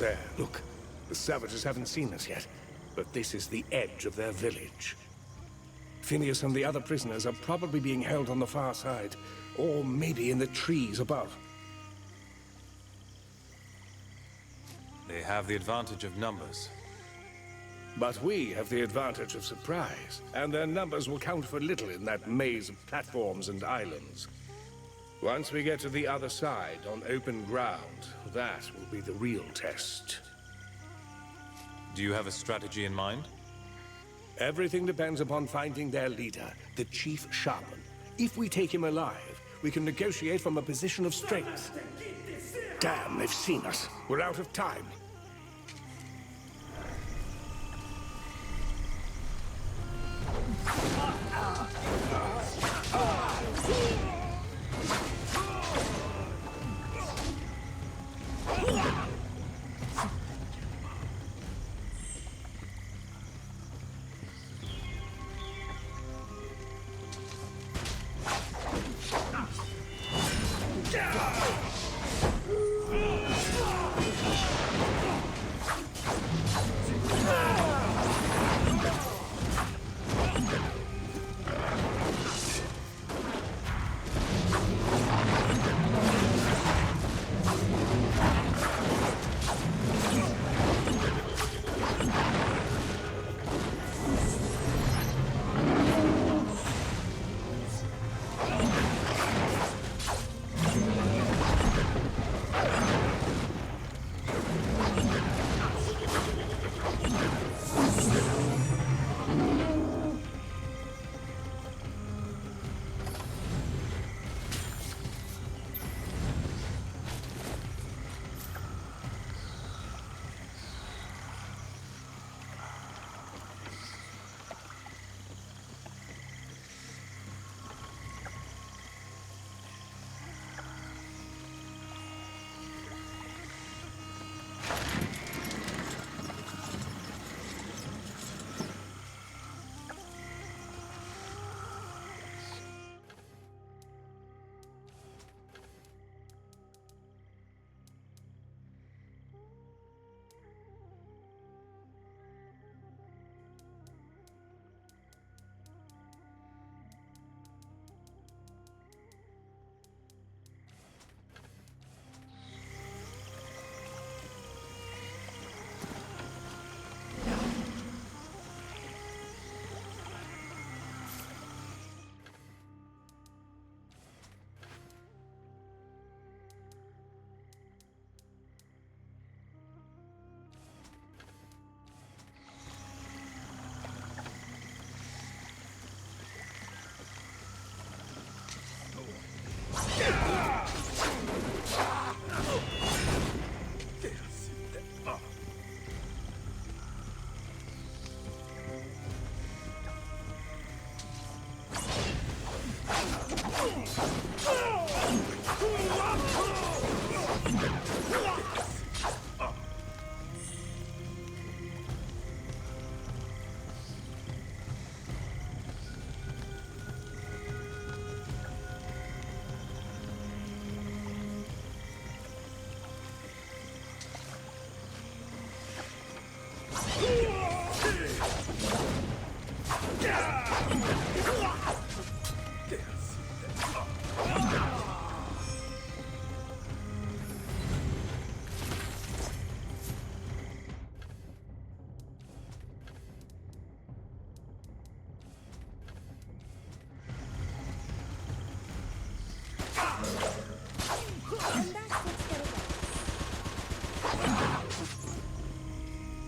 There, look. The savages haven't seen us yet, but this is the edge of their village. Phineas and the other prisoners are probably being held on the far side, or maybe in the trees above. They have the advantage of numbers. But we have the advantage of surprise, and their numbers will count for little in that maze of platforms and islands. Once we get to the other side, on open ground, that will be the real test. Do you have a strategy in mind? Everything depends upon finding their leader, the Chief Shaman. If we take him alive, we can negotiate from a position of strength. Damn, they've seen us. We're out of time.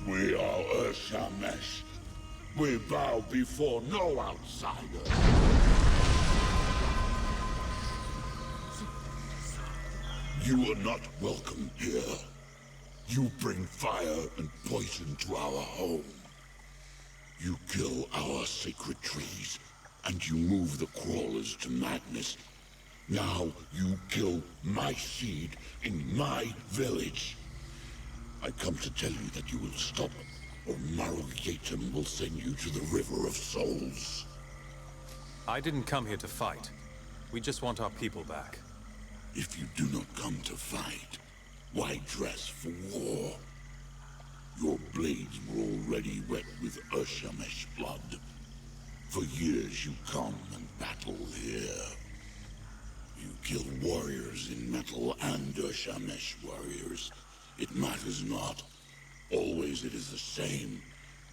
We are Urshamesh. We bow before no outsider. You are not welcome here. You bring fire and poison to our home. You kill our sacred trees, and you move the crawlers to madness. Now you kill my seed in my village. I come to tell you that you will stop, or Maruyatum will send you to the River of Souls. I didn't come here to fight. We just want our people back. If you do not come to fight, why dress for war? Urshamish blood. For years you come and battle here. You kill warriors in metal and Urshamish warriors. It matters not. Always it is the same.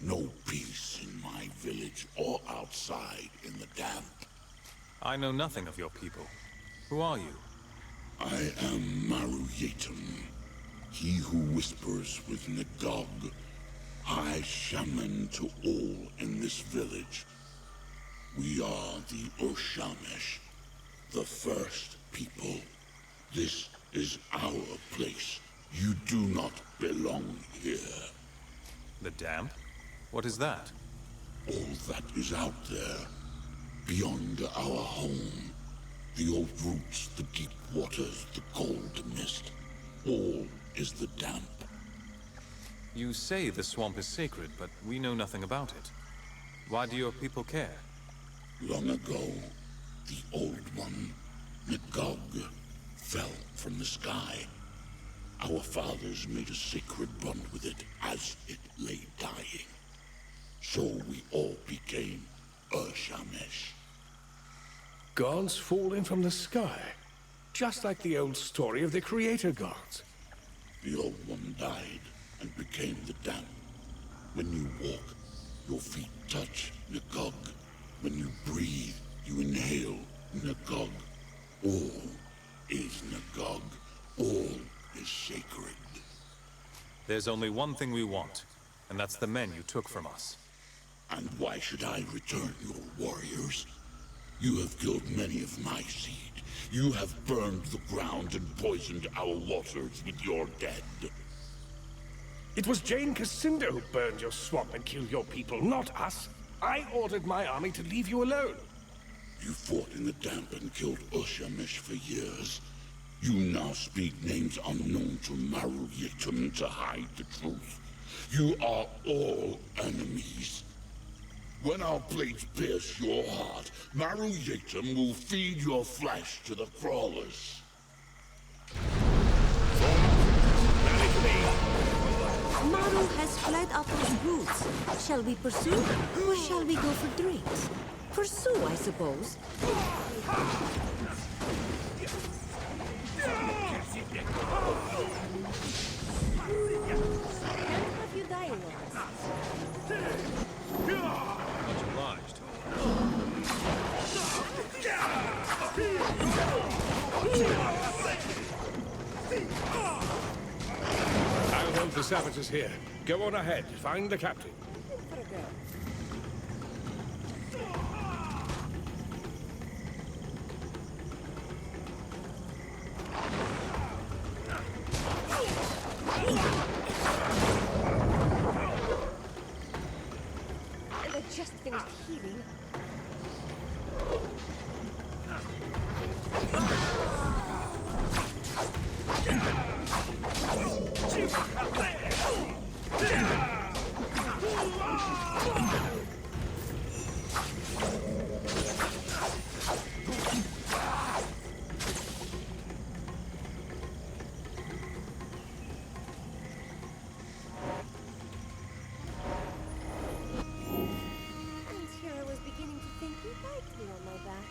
No peace in my village or outside in the damp. I know nothing of your people. Who are you? I am Maru Yetum, he who whispers with Nagog, High Shaman to all in this village. We are the Urshamish, the first people. This is our place. You do not belong here. The damp? What is that? All that is out there, beyond our home. The old roots, the deep waters, the cold mist. All is the damp. You say the swamp is sacred, but we know nothing about it. Why do your people care? Long ago, the old one, Nagog, fell from the sky. Our fathers made a sacred bond with it as it lay dying. So we all became Urshamish. Gods falling from the sky. Just like the old story of the creator gods. The old one died and became the damp. When you walk, your feet touch Nagog. When you breathe, you inhale Nagog. All is Nagog. All is sacred. There's only one thing we want, and that's the men you took from us. And why should I return your warriors? You have killed many of my seed. You have burned the ground and poisoned our waters with your dead. It was Jane Cassinda who burned your swamp and killed your people, not us. I ordered my army to leave you alone. You fought in the damp and killed Urshamish for years. You now speak names unknown to Maru Yetum to hide the truth. You are all enemies. When our blades pierce your heart, Maru Yetum will feed your flesh to the crawlers. Maru has fled after his boots. Shall we pursue, or shall we go for drinks? Pursue, I suppose. Can't have you die Much obliged. I'll hold the savages here. Go on ahead. Find the captain. They just finished healing. Until I was beginning to think you liked me on my back.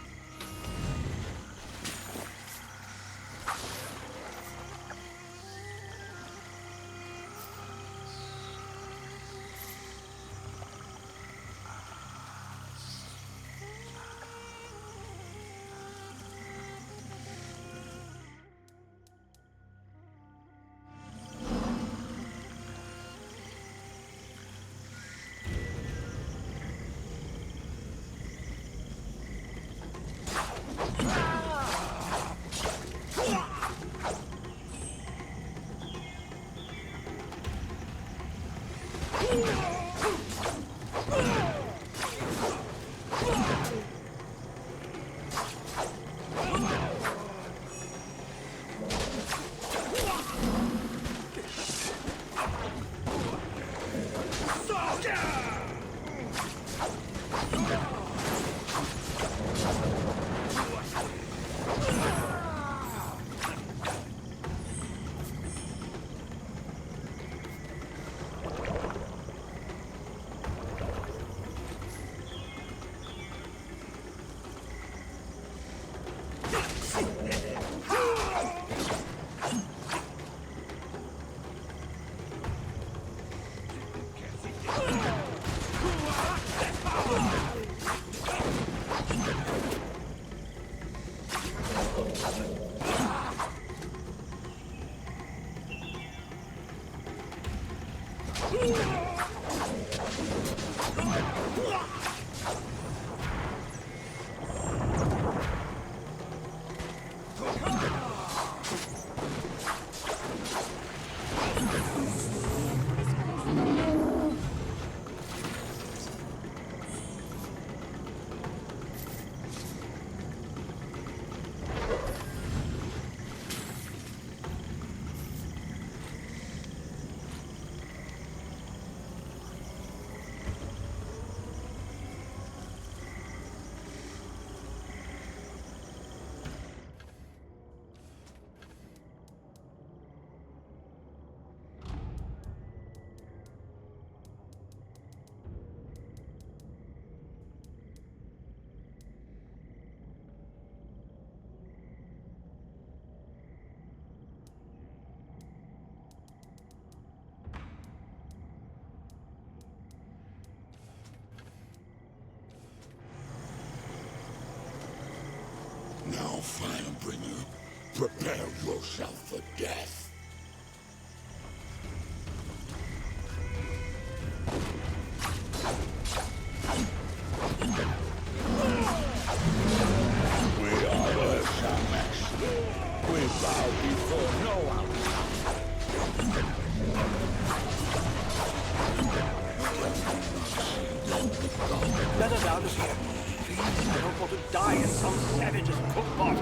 Now, Firebringer, prepare yourself for death. We are Ursulax. We bow before no outside. Let us out of here. Please, I don't want to die in some savage's cookpot.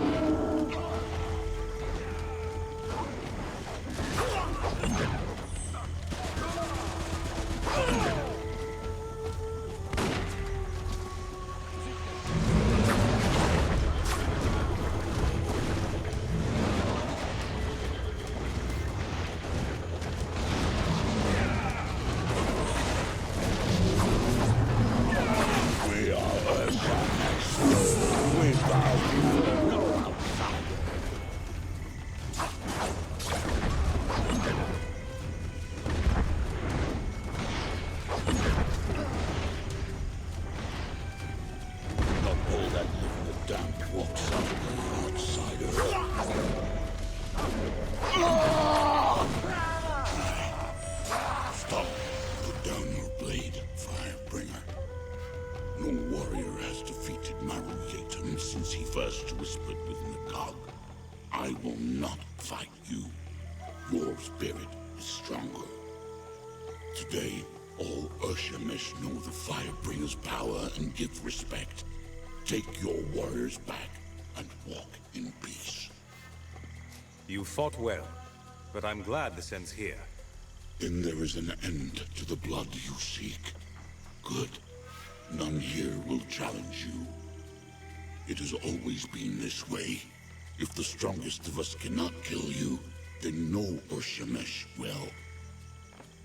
Stop. Put down your blade, Firebringer. No warrior has defeated Maru since he first whispered with Nagog. I will not fight you. Your spirit is stronger. Today, all Ursulax know the Firebringer's power and give respect. Take your warriors back and walk in peace. You fought well, but I'm glad this ends here. Then there is an end to the blood you seek. Good. None here will challenge you. It has always been this way. If the strongest of us cannot kill you, then no Ursulax will.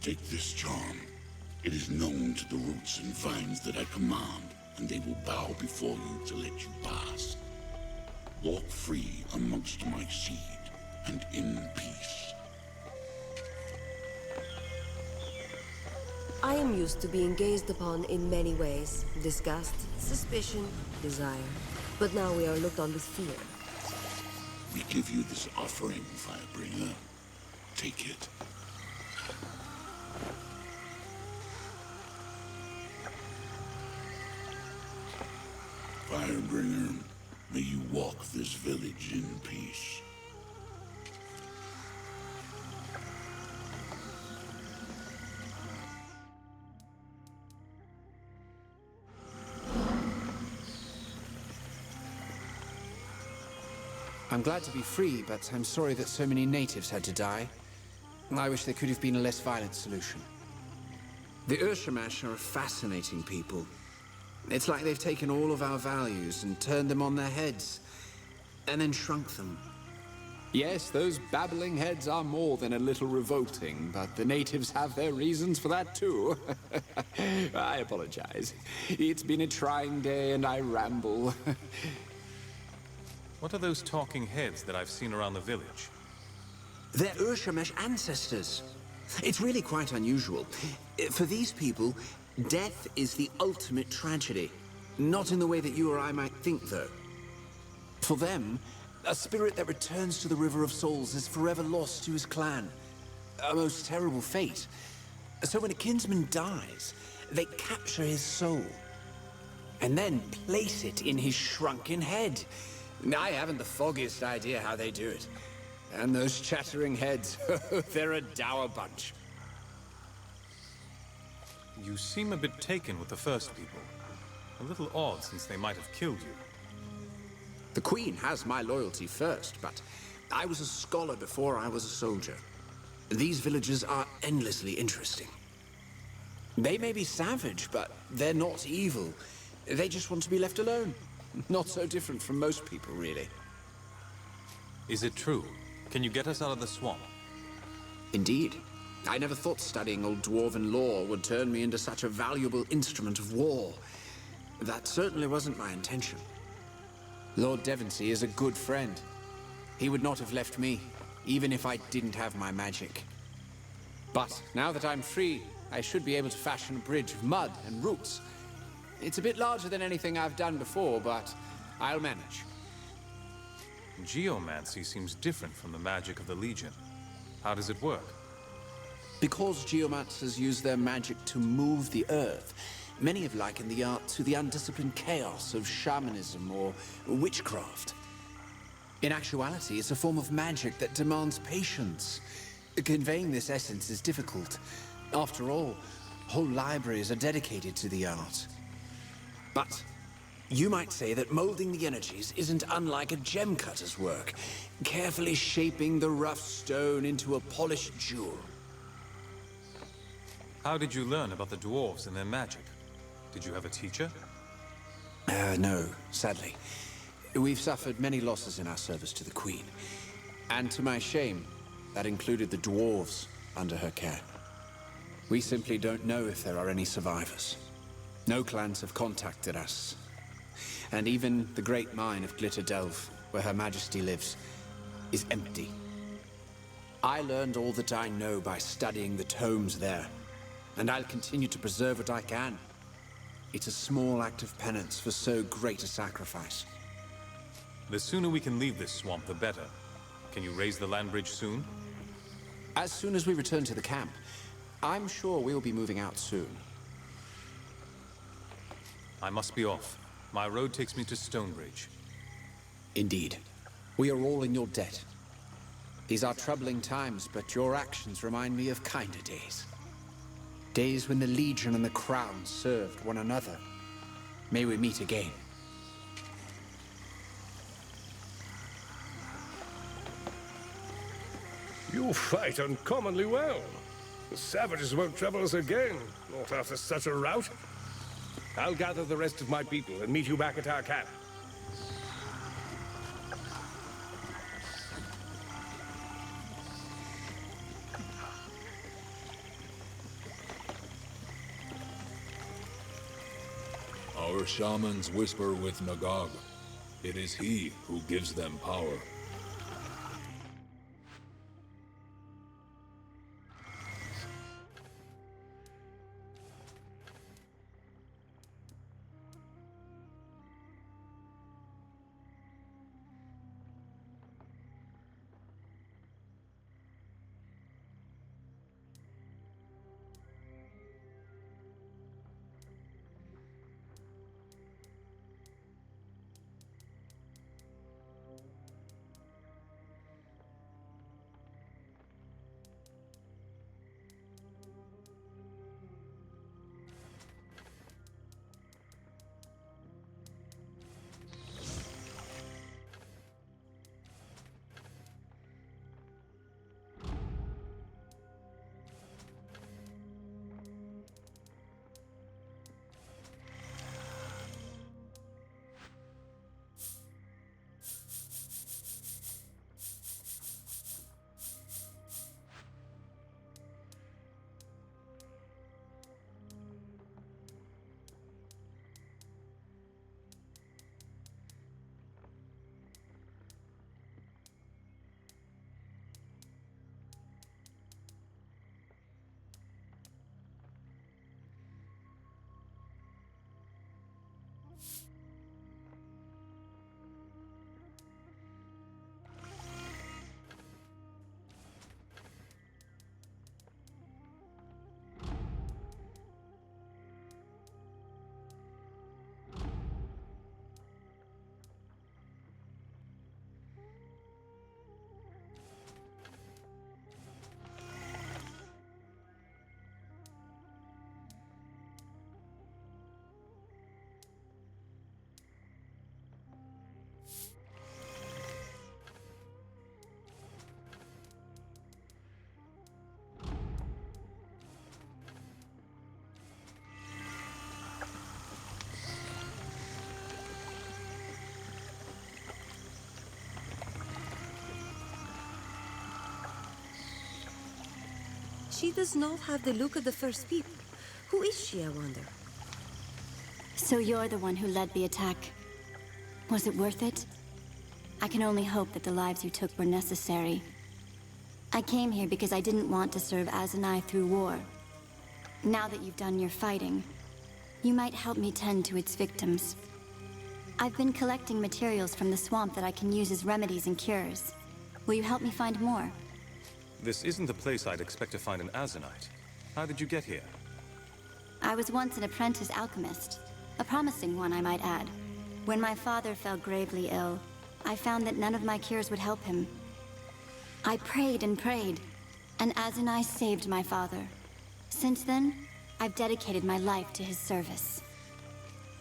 Take this charm. It is known to the roots and vines that I command, and they will bow before you to let you pass. Walk free amongst my seed, and in peace. I am used to being gazed upon in many ways. Disgust, suspicion, desire. But now we are looked on with fear. We give you this offering, Firebringer. Take it. Firebringer, may you walk this village in peace. I'm glad to be free, but I'm sorry that so many natives had to die. I wish there could have been a less violent solution. The Ursulax are a fascinating people. It's like they've taken all of our values and turned them on their heads, and then shrunk them. Yes, those babbling heads are more than a little revolting, but the natives have their reasons for that too. I apologize. It's been a trying day and I ramble. What are those talking heads that I've seen around the village? They're Ursulax ancestors. It's really quite unusual. For these people, death is the ultimate tragedy. Not in the way that you or I might think, though. For them, a spirit that returns to the River of Souls is forever lost to his clan. A most terrible fate. So when a kinsman dies, they capture his soul and then place it in his shrunken head. I haven't the foggiest idea how they do it. And those chattering heads, they're a dour bunch. You seem a bit taken with the first people. A little odd, since they might have killed you. The Queen has my loyalty first, but I was a scholar before I was a soldier. These villagers are endlessly interesting. They may be savage, but they're not evil. They just want to be left alone. Not so different from most people, really. Is it true? Can you get us out of the swamp? Indeed. I never thought studying old dwarven lore would turn me into such a valuable instrument of war. That certainly wasn't my intention. Lord Devonsey is a good friend. He would not have left me, even if I didn't have my magic. But now that I'm free, I should be able to fashion a bridge of mud and roots. It's a bit larger than anything I've done before, but I'll manage. Geomancy seems different from the magic of the Legion. How does it work? Because geomancers use their magic to move the earth, many have likened the art to the undisciplined chaos of shamanism or witchcraft. In actuality, it's a form of magic that demands patience. Conveying this essence is difficult. After all, whole libraries are dedicated to the art. But you might say that molding the energies isn't unlike a gem cutter's work, carefully shaping the rough stone into a polished jewel. How did you learn about the dwarves and their magic? Did you have a teacher? No, sadly. We've suffered many losses in our service to the Queen. And to my shame, that included the dwarves under her care. We simply don't know if there are any survivors. No clans have contacted us. And even the great mine of Glitter Delve, where Her Majesty lives, is empty. I learned all that I know by studying the tomes there, and I'll continue to preserve what I can. It's a small act of penance for so great a sacrifice. The sooner we can leave this swamp, the better. Can you raise the land bridge soon? As soon as we return to the camp, I'm sure we'll be moving out soon. I must be off. My road takes me to Stonebridge. Indeed. We are all in your debt. These are troubling times, but your actions remind me of kinder days. Days when the Legion and the Crown served one another. May we meet again. You fight uncommonly well. The savages won't trouble us again, not after such a rout. I'll gather the rest of my people and meet you back at our camp. Our shamans whisper with Nagag. It is he who gives them power. She does not have the look of the first people. Who is she, I wonder? So you're the one who led the attack. Was it worth it? I can only hope that the lives you took were necessary. I came here because I didn't want to serve Azanai through war. Now that you've done your fighting, you might help me tend to its victims. I've been collecting materials from the swamp that I can use as remedies and cures. Will you help me find more? This isn't the place I'd expect to find an Azanite. How did you get here? I was once an apprentice alchemist. A promising one, I might add. When my father fell gravely ill, I found that none of my cures would help him. I prayed and prayed, and Azanai saved my father. Since then, I've dedicated my life to his service.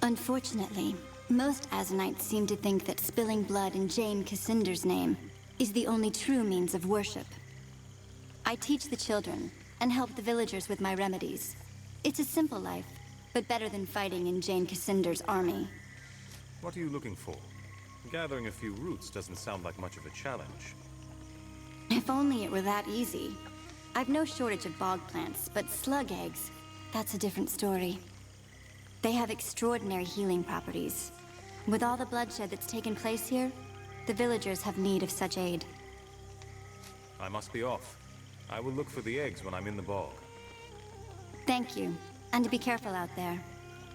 Unfortunately, most Azanites seem to think that spilling blood in Jane Cassinder's name is the only true means of worship. I teach the children, and help the villagers with my remedies. It's a simple life, but better than fighting in Jane Cassinder's army. What are you looking for? Gathering a few roots doesn't sound like much of a challenge. If only it were that easy. I've no shortage of bog plants, but slug eggs, that's a different story. They have extraordinary healing properties. With all the bloodshed that's taken place here, the villagers have need of such aid. I must be off. I will look for the eggs when I'm in the bog. Thank you, and be careful out there.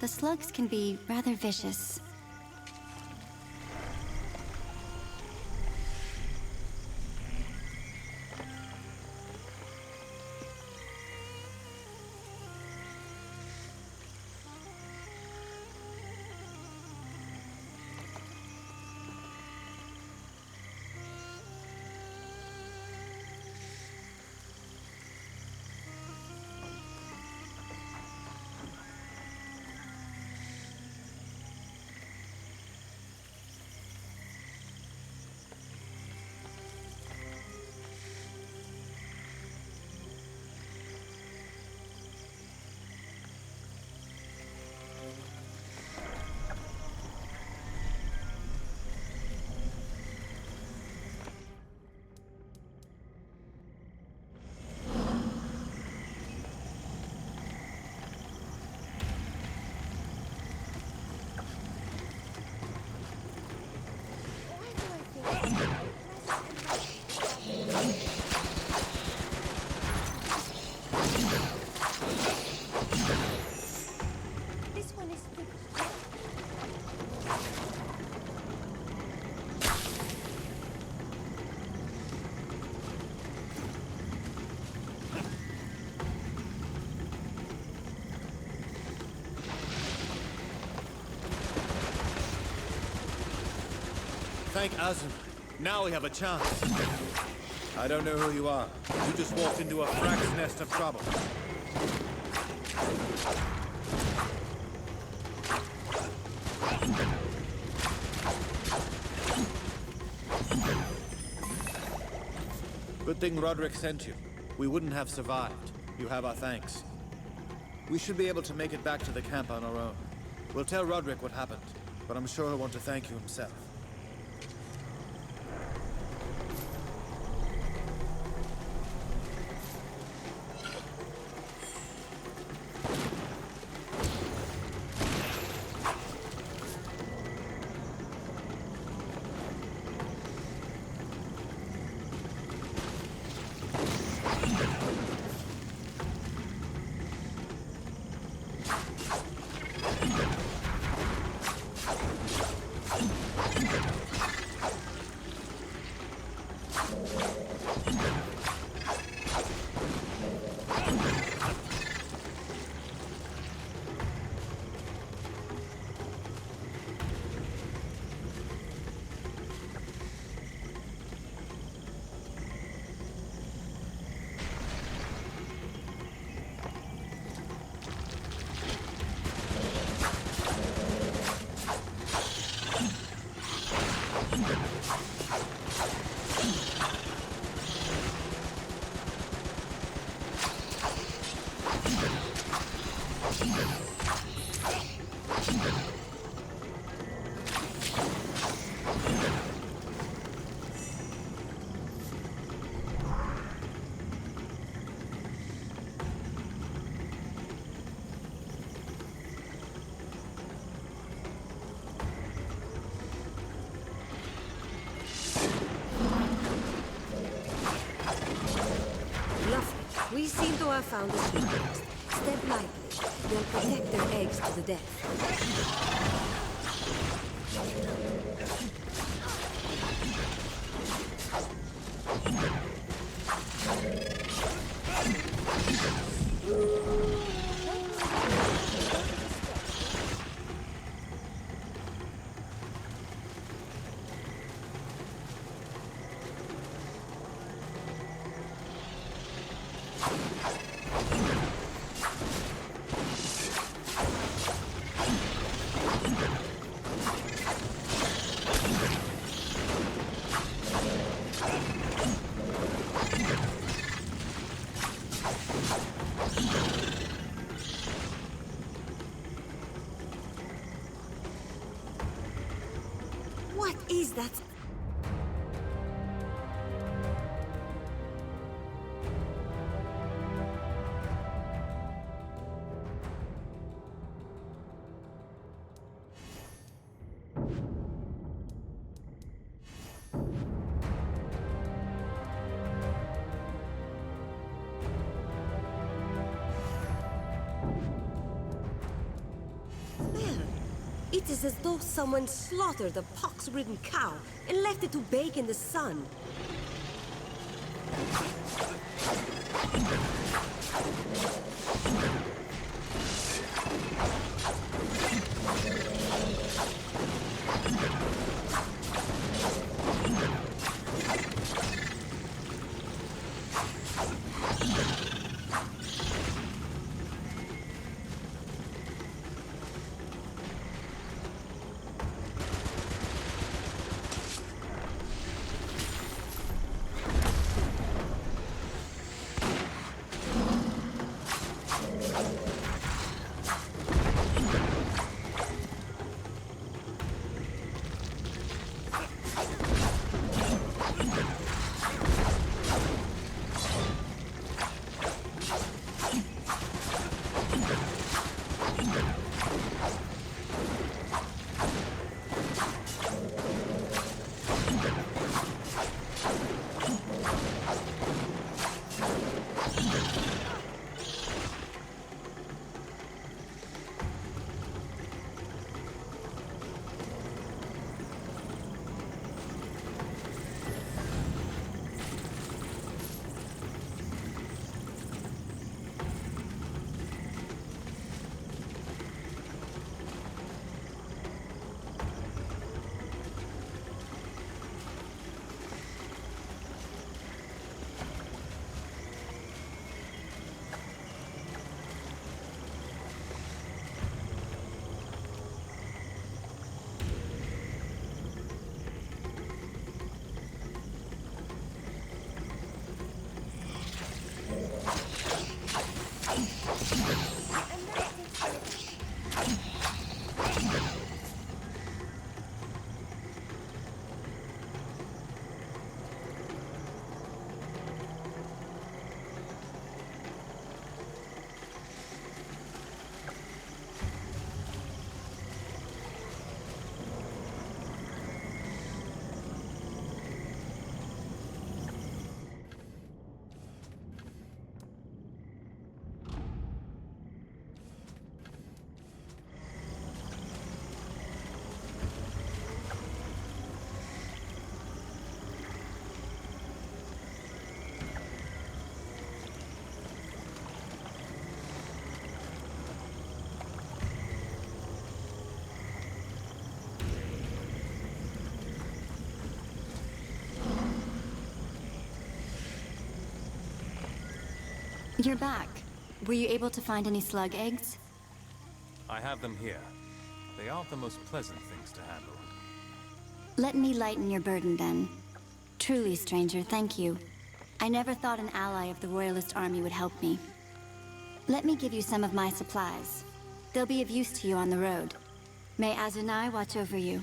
The slugs can be rather vicious. This one is good. Thank Azun. Now we have a chance. I don't know who you are. You just walked into a frack's nest of trouble. Good thing Roderick sent you. We wouldn't have survived. You have our thanks. We should be able to make it back to the camp on our own. We'll tell Roderick what happened, but I'm sure he'll want to thank you himself. found the sweetest. Step lightly. They'll protect their eggs to the death. What is that? It is as though someone slaughtered a pox-ridden cow and left it to bake in the sun. You're back. Were you able to find any slug eggs? I have them here. They aren't the most pleasant things to handle. Let me lighten your burden then. Truly, stranger, thank you. I never thought an ally of the Royalist army would help me. Let me give you some of my supplies. They'll be of use to you on the road. May Azunai watch over you.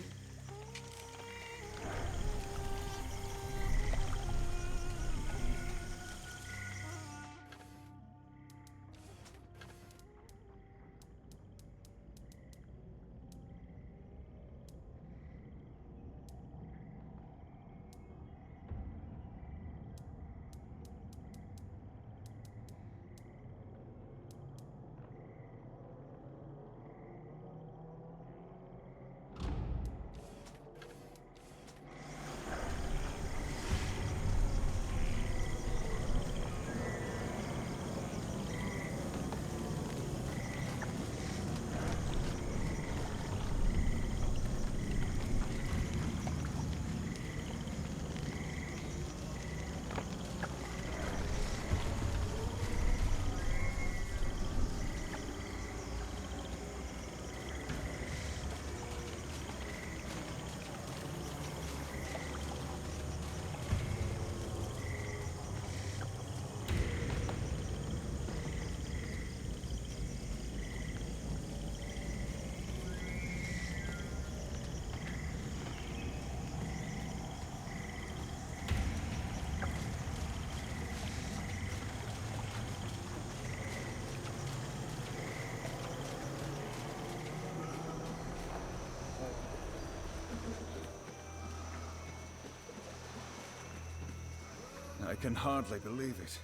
can hardly believe it.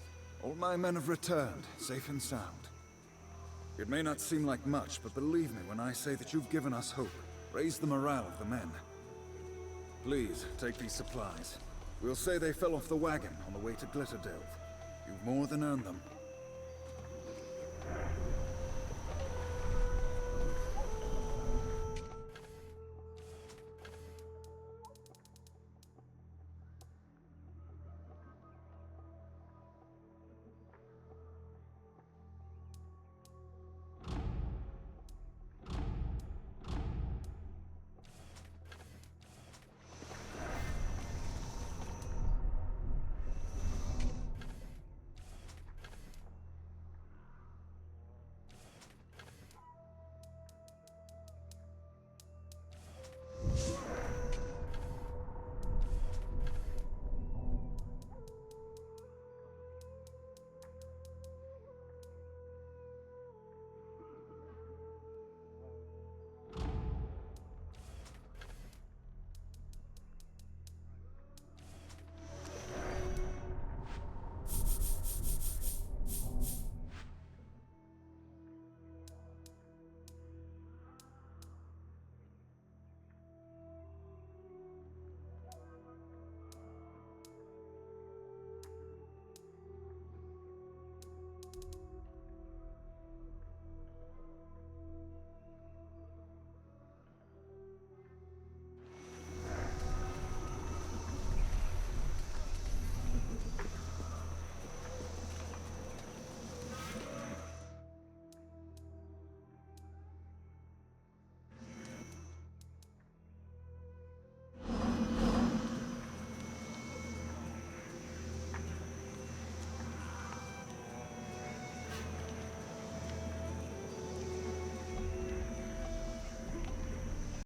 All my men have returned, safe and sound. It may not seem like much, but believe me when I say that you've given us hope. Raised the morale of the men. Please, take these supplies. We'll say they fell off the wagon on the way to Glitterdelve. You've more than earned them.